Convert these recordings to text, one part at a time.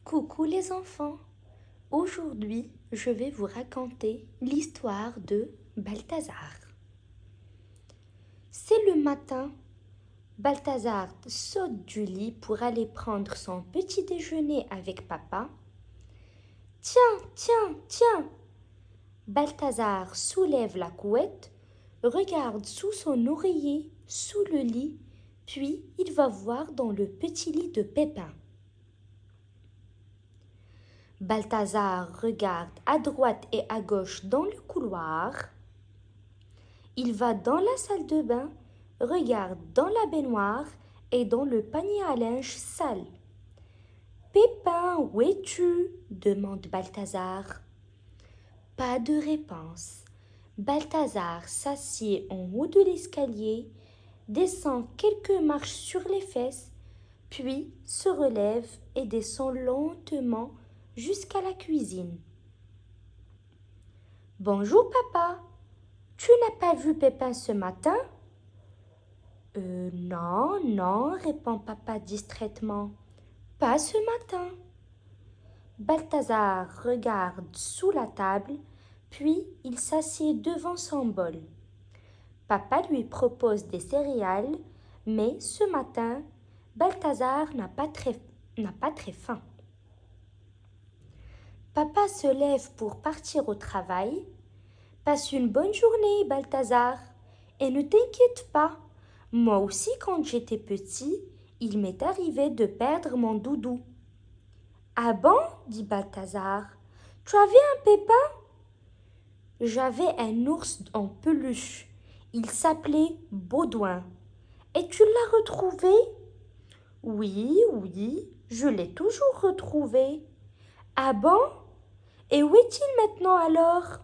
Coucou les enfants, aujourd'hui je vais vous raconter l'histoire de Balthazar. C'est le matin, Balthazar saute du lit pour aller prendre son petit déjeuner avec papa. Tiens, tiens, tiens! Balthazar soulève la couette, regarde sous son oreiller, sous le lit, puis il va voir dans le petit lit de Pépin. Balthazar regarde à droite et à gauche dans le couloir. Il va dans la salle de bain, regarde dans la baignoire et dans le panier à linge sale. Pépin, où es-tu? Demande Balthazar. Pas de réponse. Balthazar s'assied en haut de l'escalier, descend quelques marches sur les fesses, puis se relève et descend lentement jusqu'à la cuisine. Bonjour papa, tu n'as pas vu Pépin ce matin? Non, répond papa distraitement. Pas ce matin. Balthazar regarde sous la table, puis il s'assied devant son bol. Papa lui propose des céréales, mais ce matin, Balthazar n'a pas très faim. Papa se lève pour partir au travail. Passe une bonne journée, Balthazar, et ne t'inquiète pas. Moi aussi, quand j'étais petit, il m'est arrivé de perdre mon doudou. Ah bon? Dit Balthazar. Tu avais un pépin? J'avais un ours en peluche. Il s'appelait Baudouin. Et tu l'as retrouvé? Oui, je l'ai toujours retrouvé. Ah bon? Et où est-il maintenant alors?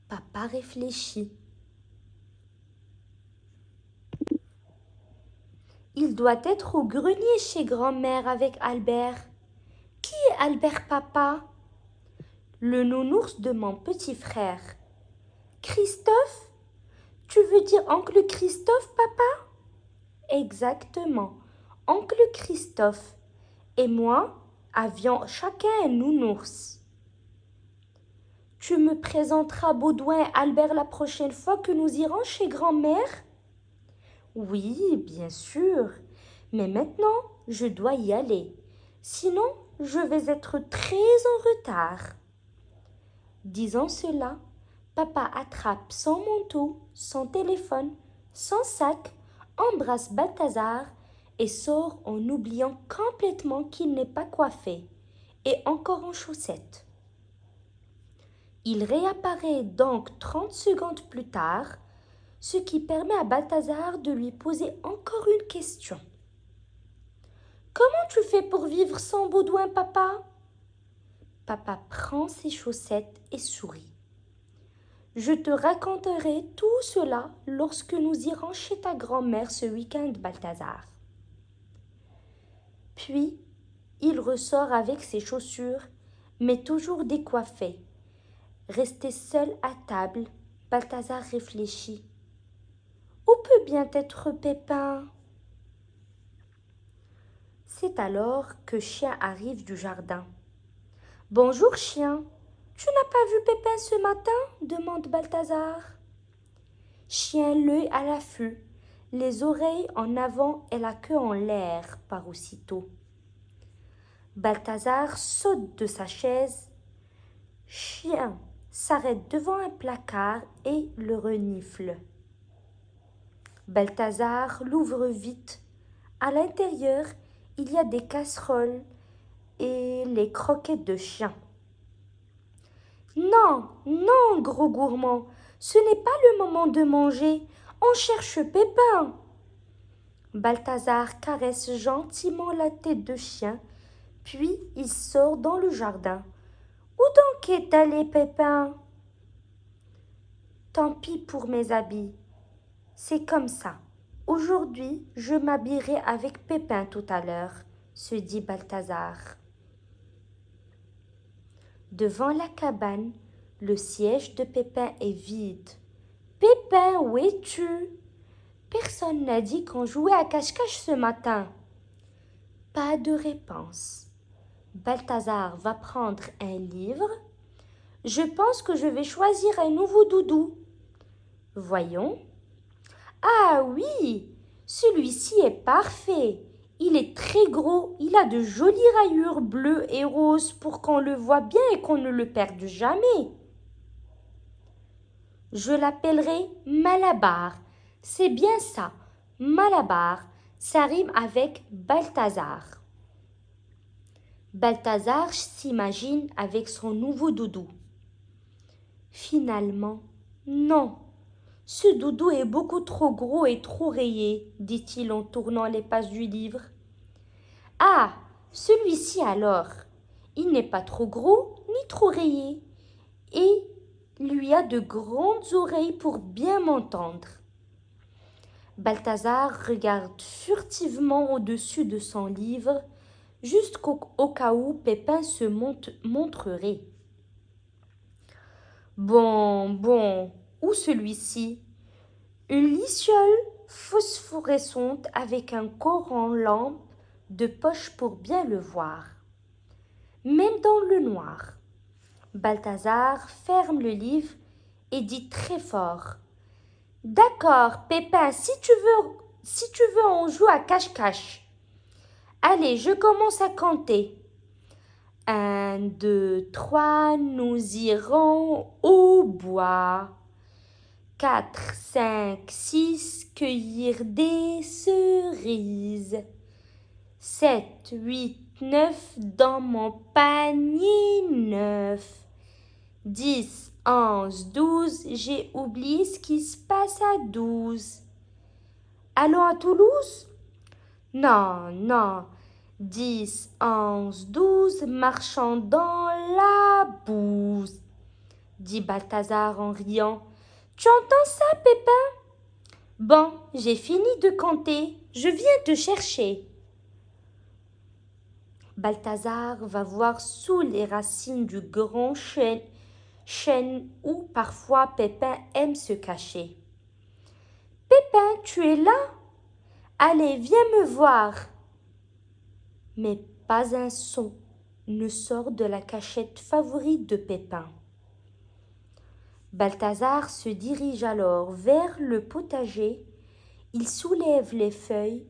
Papa réfléchit. Il doit être au grenier chez grand-mère avec Albert. Qui est Albert, papa? Le nounours de mon petit frère. Christophe? Tu veux dire oncle Christophe, papa? Exactement, oncle Christophe. Et moi avions chacun un nounours. Tu me présenteras Baudouin et Albert la prochaine fois que nous irons chez grand-mère? Oui, bien sûr, mais maintenant je dois y aller. Sinon, je vais être très en retard. Disant cela, papa attrape son manteau, son téléphone, son sac, embrasse Balthazar et sort en oubliant complètement qu'il n'est pas coiffé et encore en chaussettes. Il réapparaît donc 30 secondes plus tard, ce qui permet à Balthazar de lui poser encore une question. Comment tu fais pour vivre sans Baudouin, papa? Papa prend ses chaussettes et sourit. Je te raconterai tout cela lorsque nous irons chez ta grand-mère ce week-end, Balthazar. Puis, il ressort avec ses chaussures, mais toujours décoiffé. Resté seul à table, Balthazar réfléchit. Où peut bien être Pépin? C'est alors que Chien arrive du jardin. Bonjour, Chien. Tu n'as pas vu Pépin ce matin? Demande Balthazar. Chien l'œil à l'affût, les oreilles en avant et la queue en l'air par aussitôt. Balthazar saute de sa chaise. Chien s'arrête devant un placard et le renifle. Balthazar l'ouvre vite. À l'intérieur, il y a des casseroles et les croquettes de chien. Non, non, gros gourmand, ce n'est pas le moment de manger. On cherche Pépin. Balthazar caresse gentiment la tête de chien, puis il sort dans le jardin. Où donc est allé Pépin? Tant pis pour mes habits. C'est comme ça. Aujourd'hui, je m'habillerai avec Pépin tout à l'heure, se dit Balthazar. Devant la cabane, le siège de Pépin est vide. Pépin, où es-tu? Personne n'a dit qu'on jouait à cache-cache ce matin. Pas de réponse. Balthazar va prendre un livre. Je pense que je vais choisir un nouveau doudou. Voyons. Ah oui, celui-ci est parfait. Il est très gros, il a de jolies rayures bleues et roses pour qu'on le voit bien et qu'on ne le perde jamais. Je l'appellerai Malabar. C'est bien ça, Malabar. Ça rime avec Balthazar. Balthazar s'imagine avec son nouveau doudou. Finalement, non. Ce doudou est beaucoup trop gros et trop rayé, dit-il en tournant les pages du livre. Ah, celui-ci alors. Il n'est pas trop gros ni trop rayé et lui a de grandes oreilles pour bien m'entendre. Balthazar regarde furtivement au-dessus de son livre, jusqu'au cas où Pépin se montrerait. Bon, où celui-ci? Une luciole phosphorescente avec un corps en lampe de poche pour bien le voir. Même dans le noir. Balthazar ferme le livre et dit très fort. D'accord, Pépin, si tu veux, on joue à cache-cache. Allez, je commence à compter. 1, 2, 3, nous irons au bois. 4, 5, 6, cueillir des cerises. 7, 8, 9, dans mon panier neuf. 10, 11, 12, j'ai oublié ce qui se passe à 12. Allons à Toulouse? Non. 10, 11, 12, marchant dans la bouse, dit Balthazar en riant. Tu entends ça, Pépin? Bon, j'ai fini de compter. Je viens te chercher. Balthazar va voir sous les racines du grand chêne où parfois Pépin aime se cacher. Pépin, tu es là? Allez, viens me voir. Mais pas un son ne sort de la cachette favorite de Pépin. Balthazar se dirige alors vers le potager. Il soulève les feuilles,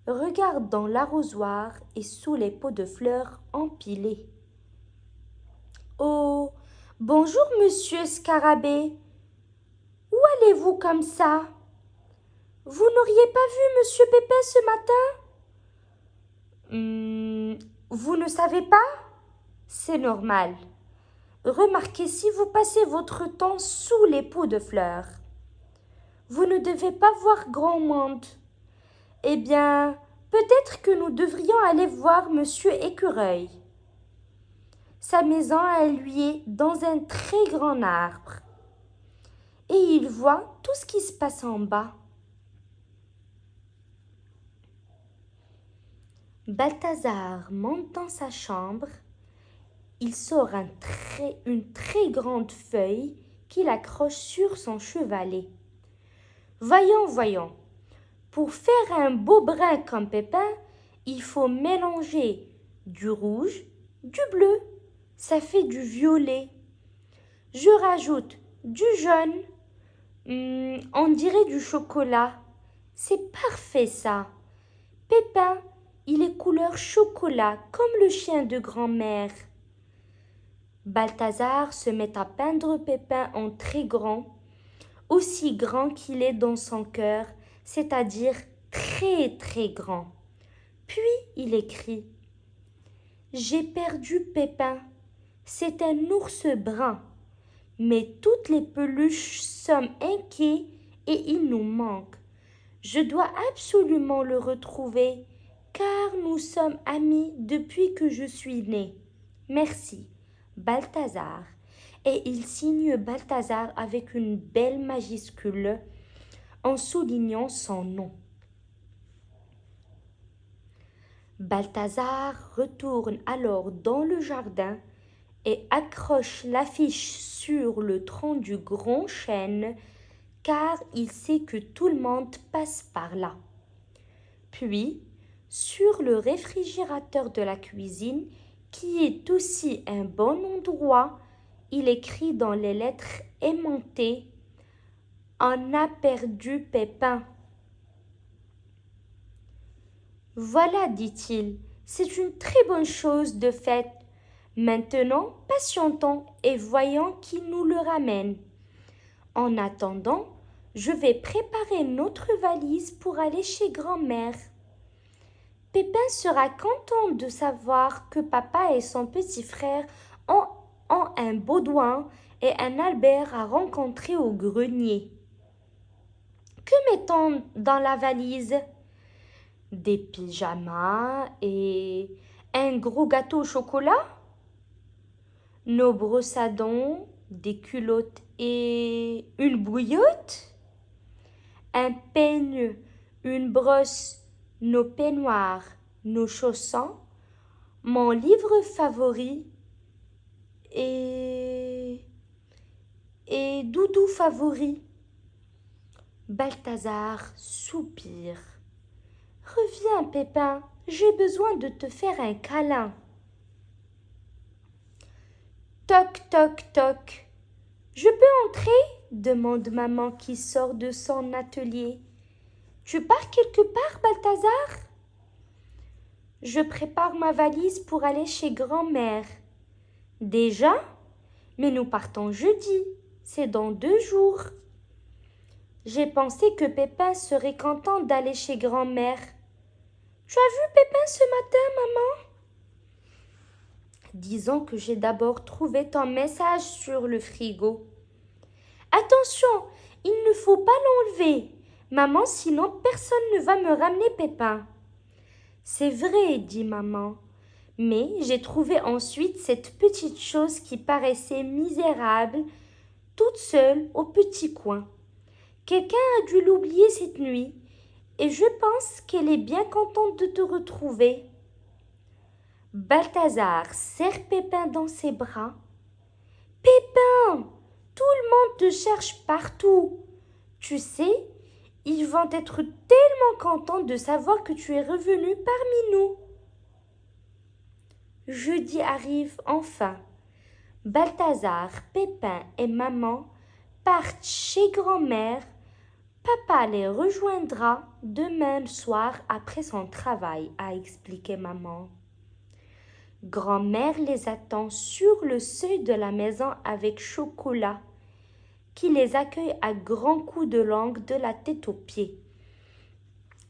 regarde dans l'arrosoir et sous les pots de fleurs empilés. Oh, bonjour, monsieur Scarabée. Où allez-vous comme ça? Vous n'auriez pas vu monsieur Pépin ce matin? Vous ne savez pas? C'est normal. Remarquez si vous passez votre temps sous les pots de fleurs. Vous ne devez pas voir grand monde. Eh bien, peut-être que nous devrions aller voir monsieur Écureuil. Sa maison à lui est dans un très grand arbre. Et il voit tout ce qui se passe en bas. Balthazar monte dans sa chambre. Il sort une très grande feuille qu'il accroche sur son chevalet. Voyons. Pour faire un beau brin comme Pépin, il faut mélanger du rouge, du bleu, ça fait du violet. Je rajoute du jaune, on dirait du chocolat. C'est parfait ça. Pépin, il est couleur chocolat comme le chien de grand-mère. Balthazar se met à peindre Pépin en très grand, aussi grand qu'il est dans son cœur, c'est-à-dire très très grand. Puis il écrit « J'ai perdu Pépin, c'est un ours brun, mais toutes les peluches sommes inquiets et il nous manque. Je dois absolument le retrouver, car nous sommes amis depuis que je suis né. Merci, Balthazar. » Et il signe Balthazar avec une belle majuscule en soulignant son nom. Balthazar retourne alors dans le jardin et accroche l'affiche sur le tronc du grand chêne, car il sait que tout le monde passe par là. Puis, sur le réfrigérateur de la cuisine, qui est aussi un bon endroit, il écrit dans les lettres aimantées: On a perdu Pépin. Voilà, dit-il, c'est une très bonne chose de fait. Maintenant, patientons et voyons qui nous le ramène. En attendant, je vais préparer notre valise pour aller chez grand-mère. Pépin sera content de savoir que papa et son petit frère ont un Baudouin et un Albert à rencontrer au grenier. Que mettons dans la valise? Des pyjamas et un gros gâteau au chocolat? Nos brosses à dents, des culottes et une bouillotte? Un peigne, une brosse, nos peignoirs, nos chaussons, mon livre favori et doudou favori. Balthazar soupire. Reviens, Pépin, j'ai besoin de te faire un câlin. Toc, toc, toc. Je peux entrer? Demande maman qui sort de son atelier. Tu pars quelque part, Balthazar? Je prépare ma valise pour aller chez grand-mère. Déjà? Mais nous partons jeudi. C'est dans 2 jours. J'ai pensé que Pépin serait content d'aller chez grand-mère. Tu as vu Pépin ce matin, maman? Disons que j'ai d'abord trouvé ton message sur le frigo. Attention, il ne faut pas l'enlever, maman, sinon personne ne va me ramener Pépin. C'est vrai, dit maman, mais j'ai trouvé ensuite cette petite chose qui paraissait misérable, toute seule au petit coin. Quelqu'un a dû l'oublier cette nuit, et je pense qu'elle est bien contente de te retrouver. Balthazar serre Pépin dans ses bras. Pépin, tout le monde te cherche partout. Tu sais, ils vont être tellement contents de savoir que tu es revenu parmi nous. Jeudi arrive enfin. Balthazar, Pépin et maman partent chez grand-mère. Papa les rejoindra demain soir après son travail, a expliqué maman. Grand-mère les attend sur le seuil de la maison avec Chocolat, qui les accueille à grands coups de langue de la tête aux pieds.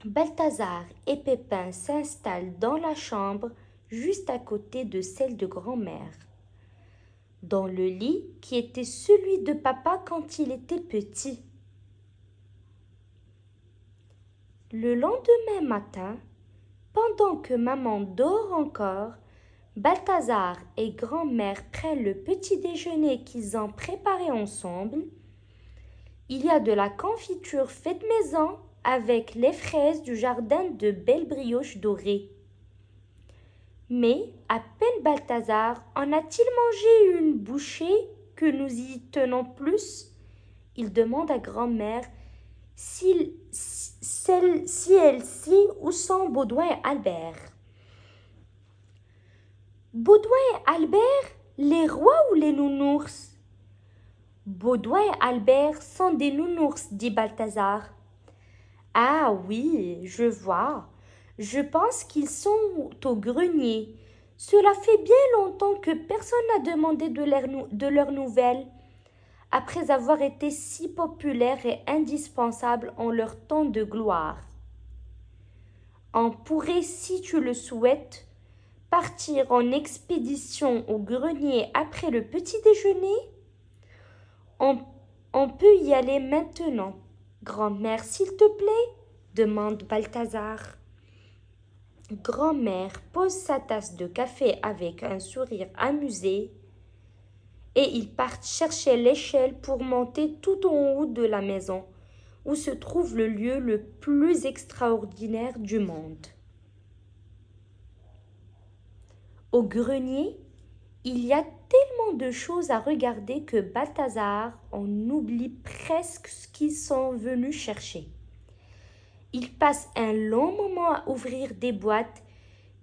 Balthazar et Pépin s'installent dans la chambre juste à côté de celle de grand-mère, dans le lit qui était celui de papa quand il était petit. Le lendemain matin, pendant que maman dort encore, Balthazar et grand-mère prennent le petit déjeuner qu'ils ont préparé ensemble. Il y a de la confiture faite maison avec les fraises du jardin de belles brioches dorées. Mais à peine Balthazar en a-t-il mangé une bouchée que nous y tenons plus? Il demande à grand-mère si elle-ci où sont Baudouin et Albert. Baudouin et Albert, les rois ou les nounours? Baudouin et Albert sont des nounours, dit Balthazar. Ah oui, je vois. Je pense qu'ils sont au grenier. Cela fait bien longtemps que personne n'a demandé de leurs nouvelles, après avoir été si populaires et indispensables en leur temps de gloire. On pourrait, si tu le souhaites, partir en expédition au grenier après le petit déjeuner? On peut y aller maintenant. Grand-mère, s'il te plaît, demande Balthazar. Grand-mère pose sa tasse de café avec un sourire amusé et ils partent chercher l'échelle pour monter tout en haut de la maison, où se trouve le lieu le plus extraordinaire du monde. Au grenier, il y a tellement de choses à regarder que Balthazar en oublie presque ce qu'ils sont venus chercher. Il passe un long moment à ouvrir des boîtes,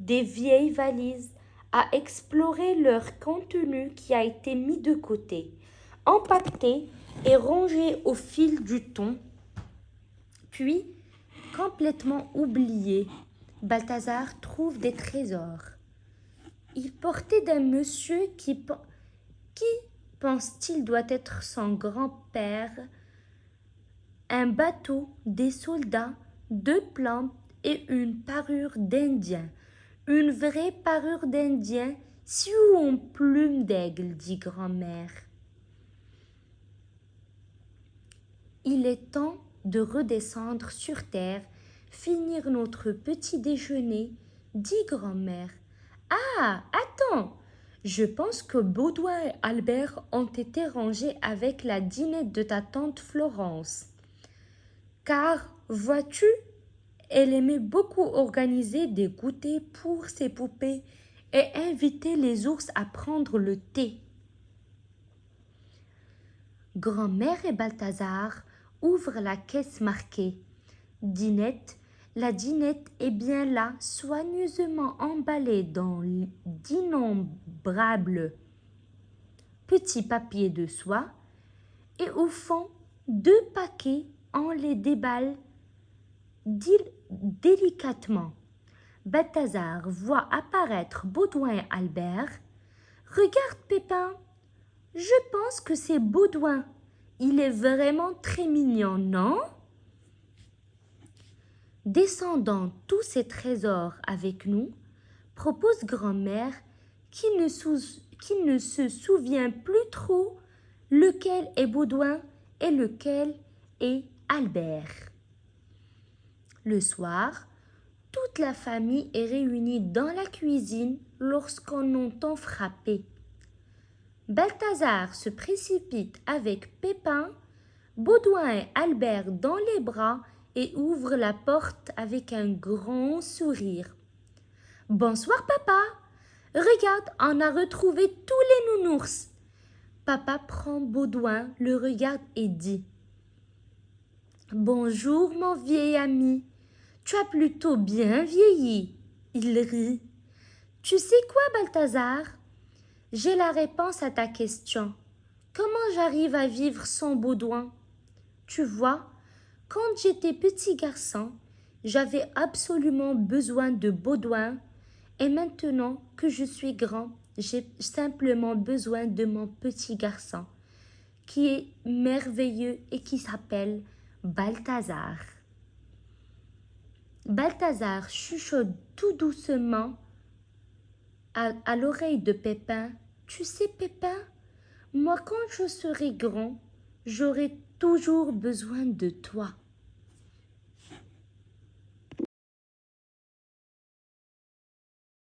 des vieilles valises, à explorer leur contenu qui a été mis de côté, empaqueté et rangé au fil du temps, puis complètement oublié. Balthazar trouve des trésors. Il portait d'un monsieur qui pense-t-il doit être son grand-père, un bateau, des soldats, 2 plantes et une parure d'Indien. Une vraie parure d'Indien, sioux en plume d'aigle, dit grand-mère. Il est temps de redescendre sur terre, finir notre petit déjeuner, dit grand-mère. Ah, attends! Je pense que Baudouin et Albert ont été rangés avec la dînette de ta tante Florence. Car, vois-tu, elle aimait beaucoup organiser des goûters pour ses poupées et inviter les ours à prendre le thé. Grand-mère et Balthazar ouvrent la caisse marquée Dînette. La dînette est bien là, soigneusement emballée dans d'innombrables petits papiers de soie, et au fond, 2 paquets, on les déballe délicatement. Balthazar voit apparaître Baudouin et Albert. Regarde, Pépin, je pense que c'est Baudouin. Il est vraiment très mignon, non? Descendant tous ces trésors avec nous, propose grand-mère qui ne se souvient plus trop lequel est Baudouin et lequel est Albert. Le soir, toute la famille est réunie dans la cuisine lorsqu'on entend frapper. Balthazar se précipite avec Pépin, Baudouin et Albert dans les bras et ouvre la porte avec un grand sourire. « Bonsoir, papa! Regarde, on a retrouvé tous les nounours. » Papa prend Baudouin, le regarde et dit « Bonjour, mon vieil ami. Tu as plutôt bien vieilli. » Il rit. « Tu sais quoi, Balthazar? J'ai la réponse à ta question. Comment j'arrive à vivre sans Baudouin? Tu vois, quand j'étais petit garçon, j'avais absolument besoin de Baudouin, et maintenant que je suis grand, j'ai simplement besoin de mon petit garçon, qui est merveilleux et qui s'appelle Balthazar. Balthazar chuchote tout doucement à l'oreille de Pépin. Tu sais, Pépin, moi quand je serai grand, j'aurai toujours besoin de toi.